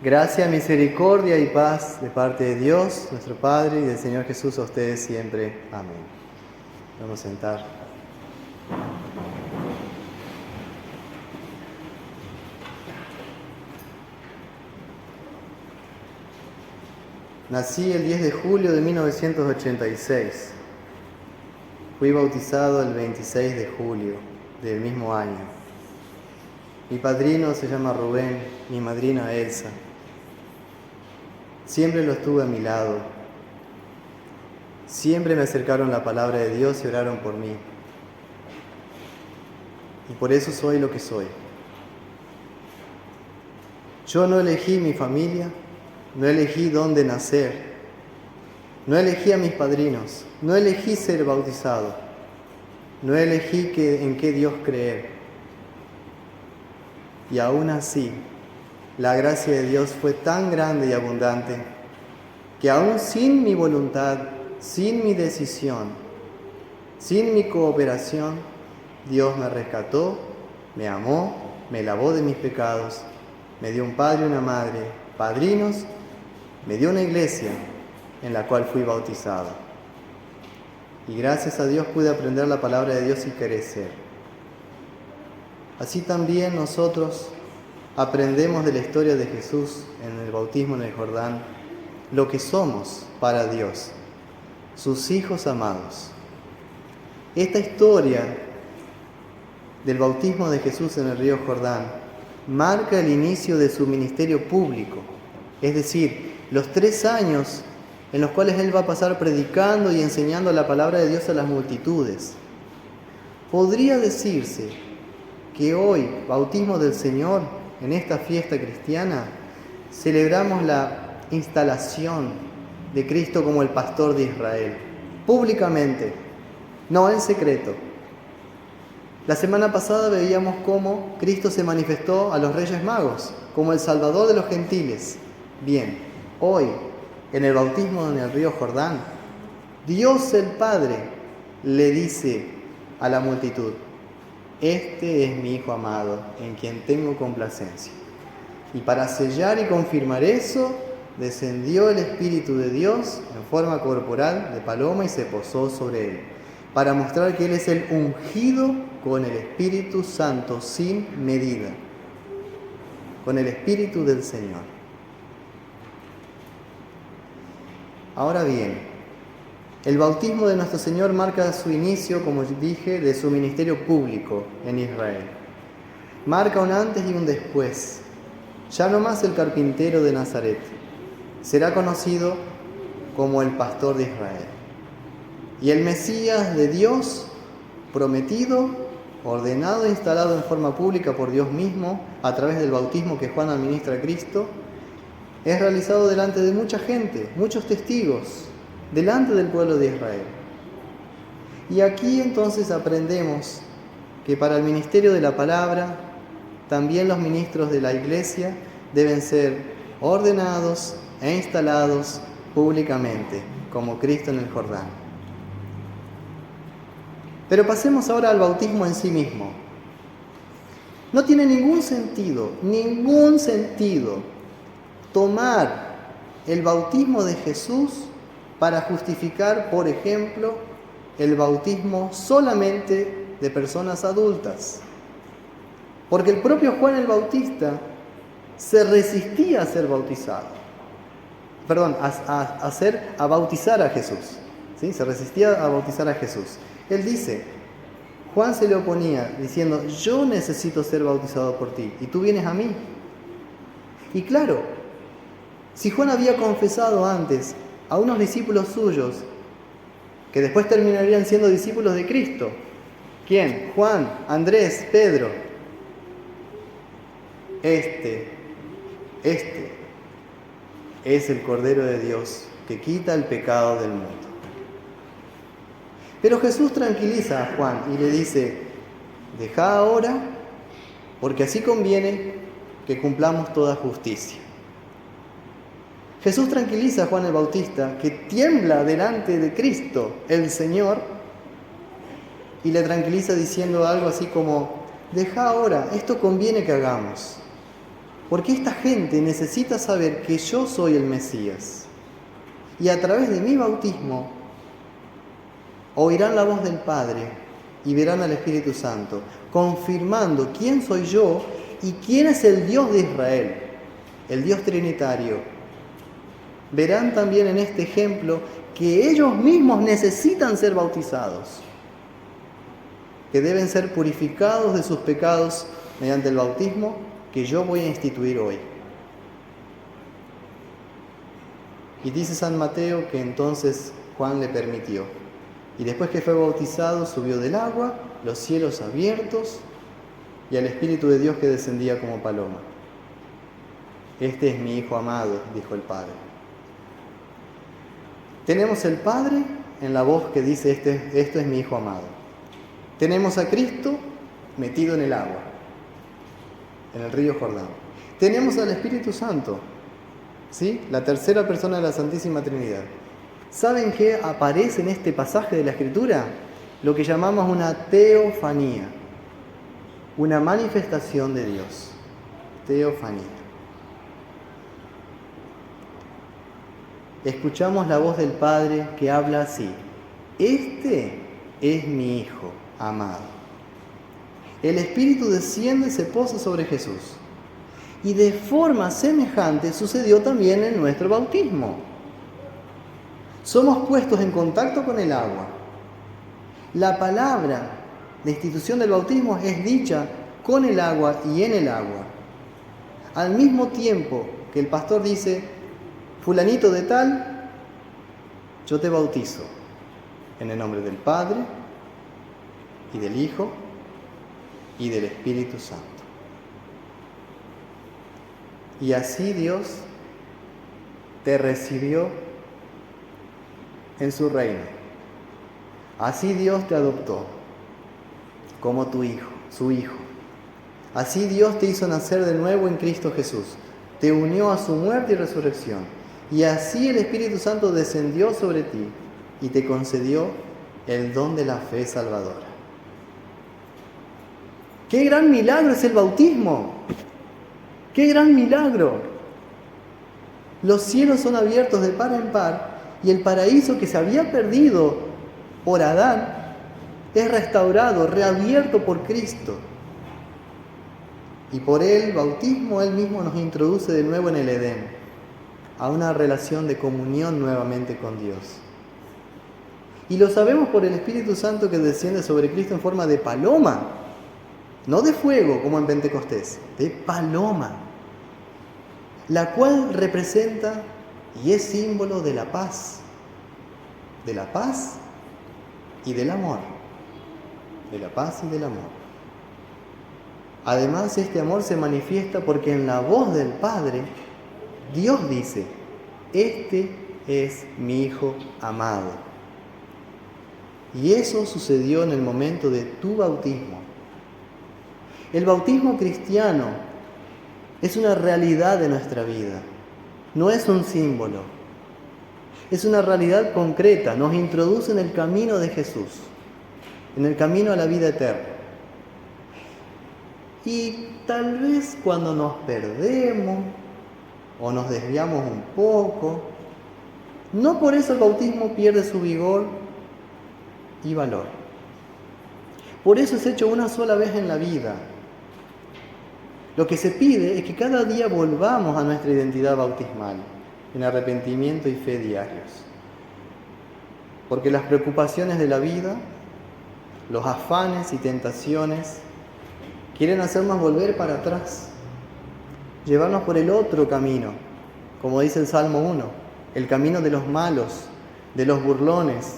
Gracia, misericordia y paz de parte de Dios, nuestro Padre, y del Señor Jesús a ustedes siempre. Amén. Vamos a sentar. Nací el 10 de julio de 1986. Fui bautizado el 26 de julio del mismo año. Mi padrino se llama Rubén, mi madrina Elsa. Siempre lo estuve a mi lado. Siempre me acercaron la palabra de Dios y oraron por mí. Y por eso soy lo que soy. Yo no elegí mi familia, no elegí dónde nacer, no elegí a mis padrinos, no elegí ser bautizado, no elegí en qué Dios creer. Y aún así, la gracia de Dios fue tan grande y abundante que aún sin mi voluntad, sin mi decisión, sin mi cooperación, Dios me rescató, me amó, me lavó de mis pecados, me dio un padre y una madre, padrinos, me dio una iglesia en la cual fui bautizado. Y gracias a Dios pude aprender la palabra de Dios y crecer. Así también nosotros aprendemos de la historia de Jesús en el bautismo en el Jordán, lo que somos para Dios, sus hijos amados. Esta historia del bautismo de Jesús en el río Jordán marca el inicio de su ministerio público, es decir, los 3 años en los cuales Él va a pasar predicando y enseñando la palabra de Dios a las multitudes. Podría decirse que hoy, bautismo del Señor, en esta fiesta cristiana, celebramos la instalación de Cristo como el pastor de Israel, públicamente, no en secreto. La semana pasada veíamos cómo Cristo se manifestó a los Reyes Magos, como el Salvador de los gentiles. Bien, hoy, en el bautismo en el río Jordán, Dios el Padre le dice a la multitud: este es mi Hijo amado, en quien tengo complacencia. Y para sellar y confirmar eso, descendió el Espíritu de Dios en forma corporal de paloma y se posó sobre él, para mostrar que Él es el ungido con el Espíritu Santo sin medida, con el Espíritu del Señor. Ahora bien, el bautismo de nuestro Señor marca su inicio, como dije, de su ministerio público en Israel. Marca un antes y un después. Ya no más el carpintero de Nazaret. Será conocido como el pastor de Israel. Y el Mesías de Dios, prometido, ordenado e instalado en forma pública por Dios mismo, a través del bautismo que Juan administra a Cristo, es realizado delante de mucha gente, muchos testigos, delante del pueblo de Israel. Y aquí entonces aprendemos que para el ministerio de la palabra, también los ministros de la iglesia deben ser ordenados e instalados públicamente, como Cristo en el Jordán. Pero pasemos ahora al bautismo en sí mismo. No tiene ningún sentido tomar el bautismo de Jesús para justificar, por ejemplo, el bautismo solamente de personas adultas. Porque el propio Juan el Bautista se resistía a ser bautizado. A bautizar a Jesús. ¿Sí? Se resistía a bautizar a Jesús. Él dice, Juan se le oponía diciendo: yo necesito ser bautizado por ti y tú vienes a mí. Y claro, si Juan había confesado antes a unos discípulos suyos, que después terminarían siendo discípulos de Cristo. ¿Quién? Juan, Andrés, Pedro. Este es el Cordero de Dios que quita el pecado del mundo. Pero Jesús tranquiliza a Juan y le dice: deja ahora, porque así conviene que cumplamos toda justicia. Jesús tranquiliza a Juan el Bautista, que tiembla delante de Cristo, el Señor, y le tranquiliza diciendo algo así como: deja ahora, esto conviene que hagamos. Porque esta gente necesita saber que yo soy el Mesías. Y a través de mi bautismo oirán la voz del Padre y verán al Espíritu Santo, confirmando quién soy yo y quién es el Dios de Israel, el Dios trinitario. Verán también en este ejemplo que ellos mismos necesitan ser bautizados, que deben ser purificados de sus pecados mediante el bautismo que yo voy a instituir hoy. Y dice San Mateo que entonces Juan le permitió. Y después que fue bautizado, subió del agua, los cielos abiertos y al Espíritu de Dios que descendía como paloma. Este es mi Hijo amado, dijo el Padre. Tenemos el Padre en la voz que dice, esto es mi Hijo amado. Tenemos a Cristo metido en el agua, en el río Jordán. Tenemos al Espíritu Santo, ¿sí? La tercera persona de la Santísima Trinidad. ¿Saben qué aparece en este pasaje de la Escritura? Lo que llamamos una teofanía, una manifestación de Dios. Teofanía. Escuchamos la voz del Padre que habla así: este es mi Hijo amado. El Espíritu desciende y se posa sobre Jesús. Y de forma semejante sucedió también en nuestro bautismo. Somos puestos en contacto con el agua. La palabra de institución del bautismo es dicha con el agua y en el agua. Al mismo tiempo que el pastor dice: fulanito de tal, yo te bautizo en el nombre del Padre y del Hijo y del Espíritu Santo. Y así Dios te recibió en su reino. Así Dios te adoptó como tu hijo, su hijo. Así Dios te hizo nacer de nuevo en Cristo Jesús. Te unió a su muerte y resurrección. Y así el Espíritu Santo descendió sobre ti y te concedió el don de la fe salvadora. ¡Qué gran milagro es el bautismo! ¡Qué gran milagro! Los cielos son abiertos de par en par y el paraíso que se había perdido por Adán es restaurado, reabierto por Cristo. Y por el bautismo Él mismo nos introduce de nuevo en el Edén, a una relación de comunión nuevamente con Dios. Y lo sabemos por el Espíritu Santo que desciende sobre Cristo en forma de paloma, no de fuego como en Pentecostés, de paloma, la cual representa y es símbolo de la paz y del amor, de la paz y del amor. Además, este amor se manifiesta porque en la voz del Padre, Dios dice: este es mi Hijo amado. Y eso sucedió en el momento de tu bautismo. El bautismo cristiano es una realidad de nuestra vida, no es un símbolo, es una realidad concreta, nos introduce en el camino de Jesús, en el camino a la vida eterna. Y tal vez cuando nos perdemos o nos desviamos un poco, no por eso el bautismo pierde su vigor y valor. Por eso es hecho una sola vez en la vida. Lo que se pide es que cada día volvamos a nuestra identidad bautismal, en arrepentimiento y fe diarios. Porque las preocupaciones de la vida, los afanes y tentaciones, quieren hacernos volver para atrás, llevarnos por el otro camino, como dice el Salmo 1, el camino de los malos, de los burlones,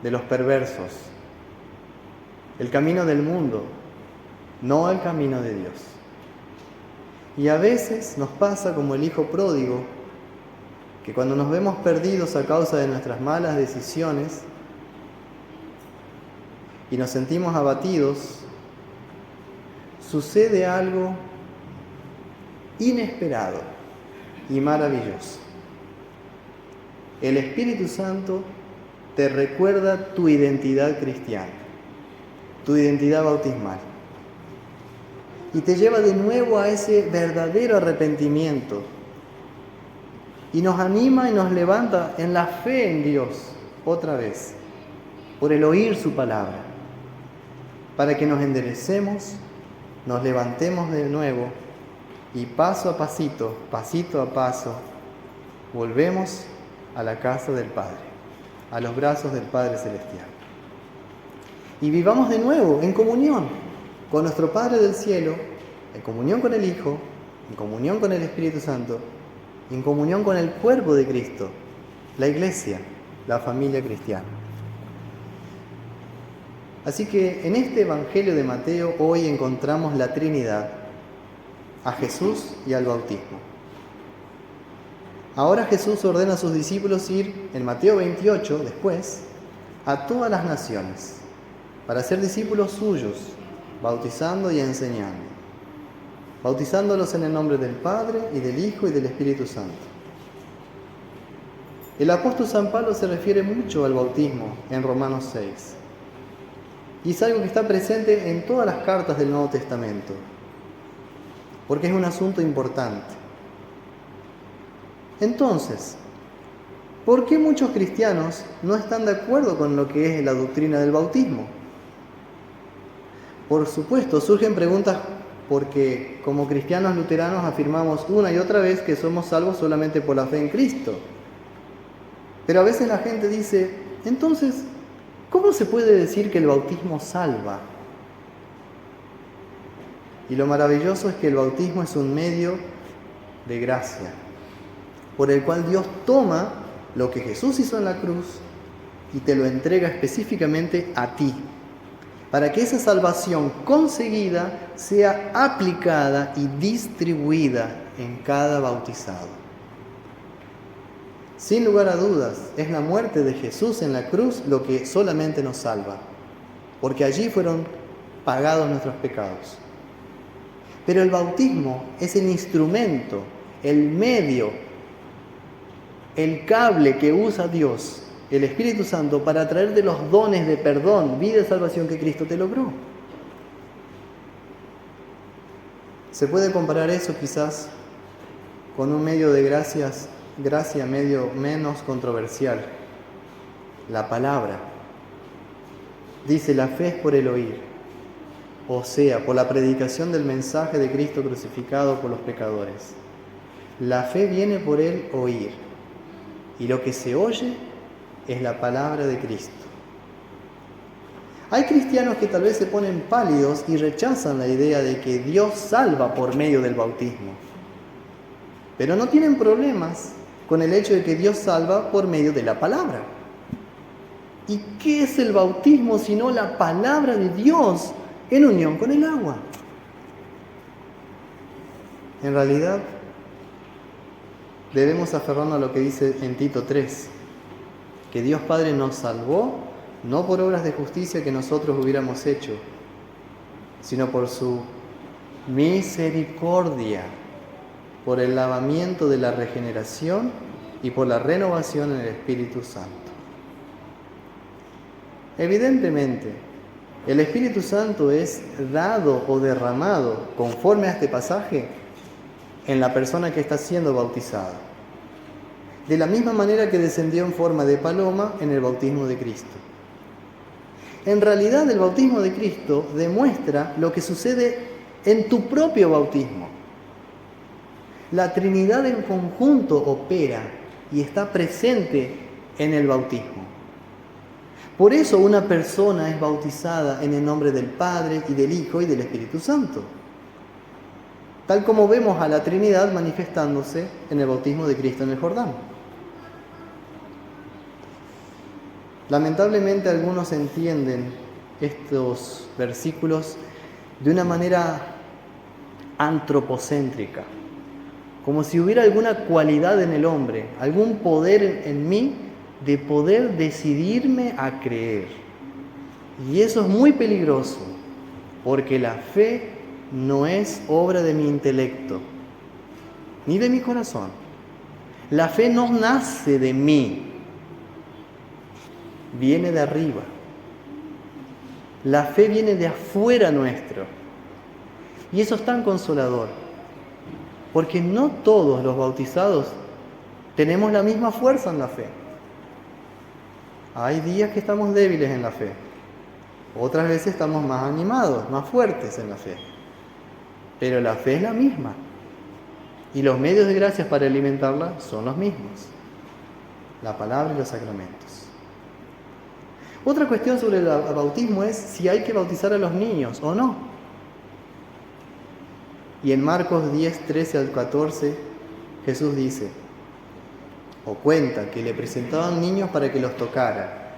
de los perversos, el camino del mundo, no el camino de Dios. Y a veces nos pasa como el hijo pródigo, que cuando nos vemos perdidos a causa de nuestras malas decisiones y nos sentimos abatidos, sucede algo inesperado y maravilloso. El Espíritu Santo te recuerda tu identidad cristiana, tu identidad bautismal. y te lleva de nuevo a ese verdadero arrepentimiento. Y nos anima y nos levanta en la fe en Dios, otra vez, por el oír su palabra, para que nos enderecemos, nos levantemos de nuevo y paso a pasito, pasito a paso, volvemos a la casa del Padre, a los brazos del Padre Celestial. Y vivamos de nuevo en comunión con nuestro Padre del Cielo, en comunión con el Hijo, en comunión con el Espíritu Santo, en comunión con el cuerpo de Cristo, la Iglesia, la familia cristiana. Así que en este Evangelio de Mateo hoy encontramos la Trinidad, a Jesús y al bautismo. Ahora Jesús ordena a sus discípulos ir, en Mateo 28, después, a todas las naciones, para ser discípulos suyos, bautizando y enseñando. Bautizándolos en el nombre del Padre, y del Hijo, y del Espíritu Santo. El apóstol San Pablo se refiere mucho al bautismo en Romanos 6. Y es algo que está presente en todas las cartas del Nuevo Testamento, porque es un asunto importante. Entonces, ¿por qué muchos cristianos no están de acuerdo con lo que es la doctrina del bautismo? Por supuesto, surgen preguntas porque como cristianos luteranos afirmamos una y otra vez que somos salvos solamente por la fe en Cristo. Pero a veces la gente dice, entonces, ¿cómo se puede decir que el bautismo salva? Y lo maravilloso es que el bautismo es un medio de gracia, por el cual Dios toma lo que Jesús hizo en la cruz y te lo entrega específicamente a ti, para que esa salvación conseguida sea aplicada y distribuida en cada bautizado. Sin lugar a dudas, es la muerte de Jesús en la cruz lo que solamente nos salva, porque allí fueron pagados nuestros pecados. Pero el bautismo es el instrumento, el medio, el cable que usa Dios, el Espíritu Santo, para traerte los dones de perdón, vida y salvación que Cristo te logró. Se puede comparar eso quizás con un medio de gracia medio menos controversial, la palabra. Dice, la fe es por el oír, o sea, por la predicación del mensaje de Cristo crucificado por los pecadores. La fe viene por el oír, y lo que se oye es la palabra de Cristo. Hay cristianos que tal vez se ponen pálidos y rechazan la idea de que Dios salva por medio del bautismo, pero no tienen problemas con el hecho de que Dios salva por medio de la palabra. ¿Y qué es el bautismo sino la palabra de Dios en unión con el agua? En realidad, debemos aferrarnos a lo que dice en Tito 3, que Dios Padre nos salvó no por obras de justicia que nosotros hubiéramos hecho, sino por su misericordia, por el lavamiento de la regeneración y por la renovación en el Espíritu Santo. Evidentemente, el Espíritu Santo es dado o derramado, conforme a este pasaje, en la persona que está siendo bautizada, de la misma manera que descendió en forma de paloma en el bautismo de Cristo. En realidad, el bautismo de Cristo demuestra lo que sucede en tu propio bautismo. La Trinidad en conjunto opera y está presente en el bautismo. Por eso una persona es bautizada en el nombre del Padre y del Hijo y del Espíritu Santo, tal como vemos a la Trinidad manifestándose en el bautismo de Cristo en el Jordán. Lamentablemente algunos entienden estos versículos de una manera antropocéntrica, como si hubiera alguna cualidad en el hombre, algún poder en mí de poder decidirme a creer. Y eso es muy peligroso, porque la fe no es obra de mi intelecto, ni de mi corazón. La fe no nace de mí, viene de arriba. La fe viene de afuera nuestro. Y eso es tan consolador, porque no todos los bautizados tenemos la misma fuerza en la fe. Hay días que estamos débiles en la fe, otras veces estamos más animados, más fuertes en la fe, pero la fe es la misma y los medios de gracia para alimentarla son los mismos: la palabra y los sacramentos. Otra cuestión sobre el bautismo es si hay que bautizar a los niños o no. Y en Marcos 10, 13 al 14, Jesús dice, o cuenta, que le presentaban niños para que los tocara.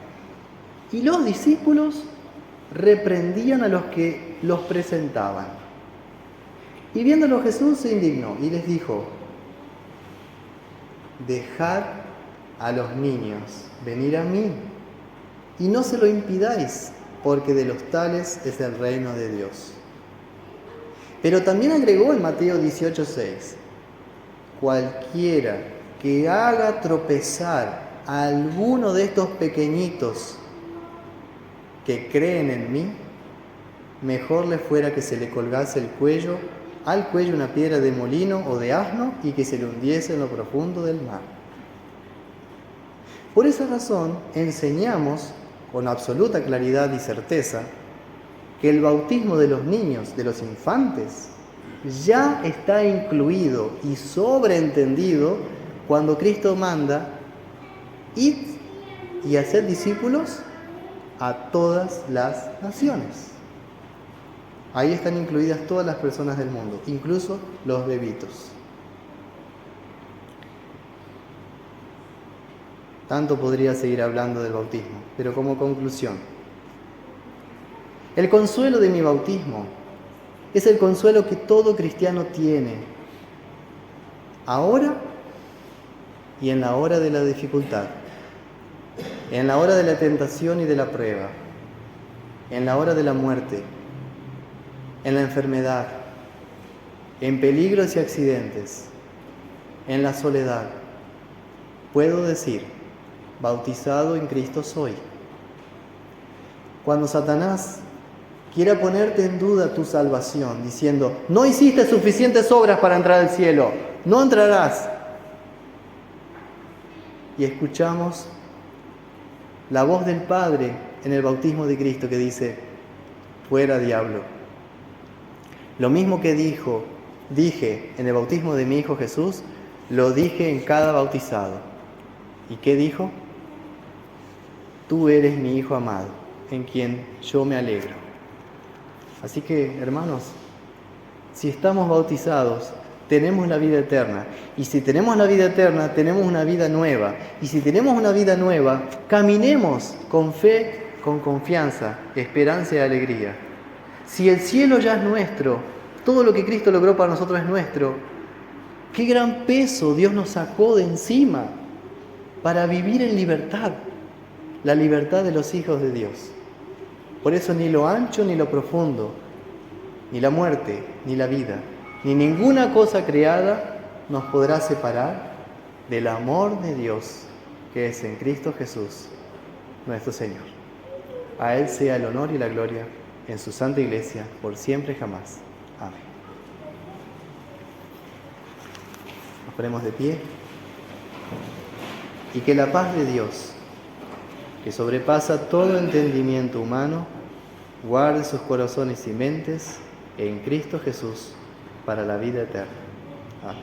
Y los discípulos reprendían a los que los presentaban. Y viéndolo Jesús se indignó y les dijo, dejad a los niños venir a mí y no se lo impidáis, porque de los tales es el reino de Dios. Pero también agregó en Mateo 18:6, cualquiera que haga tropezar a alguno de estos pequeñitos que creen en mí, mejor le fuera que se le colgase al cuello una piedra de molino o de asno y que se le hundiese en lo profundo del mar. Por esa razón enseñamos con absoluta claridad y certeza que el bautismo de los niños, de los infantes, ya está incluido y sobreentendido cuando Cristo manda: id y haced discípulos a todas las naciones. Ahí están incluidas todas las personas del mundo, incluso los bebitos. Tanto podría seguir hablando del bautismo, pero como conclusión, el consuelo de mi bautismo es el consuelo que todo cristiano tiene, ahora y en la hora de la dificultad, en la hora de la tentación y de la prueba, en la hora de la muerte, en la enfermedad, en peligros y accidentes, en la soledad. Puedo decir, bautizado en Cristo soy. Cuando Satanás quiera ponerte en duda tu salvación, diciendo, no hiciste suficientes obras para entrar al cielo, no entrarás. Y escuchamos la voz del Padre en el bautismo de Cristo que dice, fuera diablo. Lo mismo que dije en el bautismo de mi Hijo Jesús, lo dije en cada bautizado. ¿Y qué dijo? Tú eres mi Hijo amado, en quien yo me alegro. Así que, hermanos, si estamos bautizados, tenemos la vida eterna. Y si tenemos la vida eterna, tenemos una vida nueva. Y si tenemos una vida nueva, caminemos con fe, con confianza, esperanza y alegría. Si el cielo ya es nuestro, todo lo que Cristo logró para nosotros es nuestro, qué gran peso Dios nos sacó de encima para vivir en libertad, la libertad de los hijos de Dios. Por eso ni lo ancho ni lo profundo, ni la muerte, ni la vida, ni ninguna cosa creada nos podrá separar del amor de Dios que es en Cristo Jesús, nuestro Señor. A Él sea el honor y la gloria en su santa Iglesia, por siempre y jamás. Amén. Nos ponemos de pie y que la paz de Dios, que sobrepasa todo entendimiento humano, guarde sus corazones y mentes en Cristo Jesús para la vida eterna. Amén.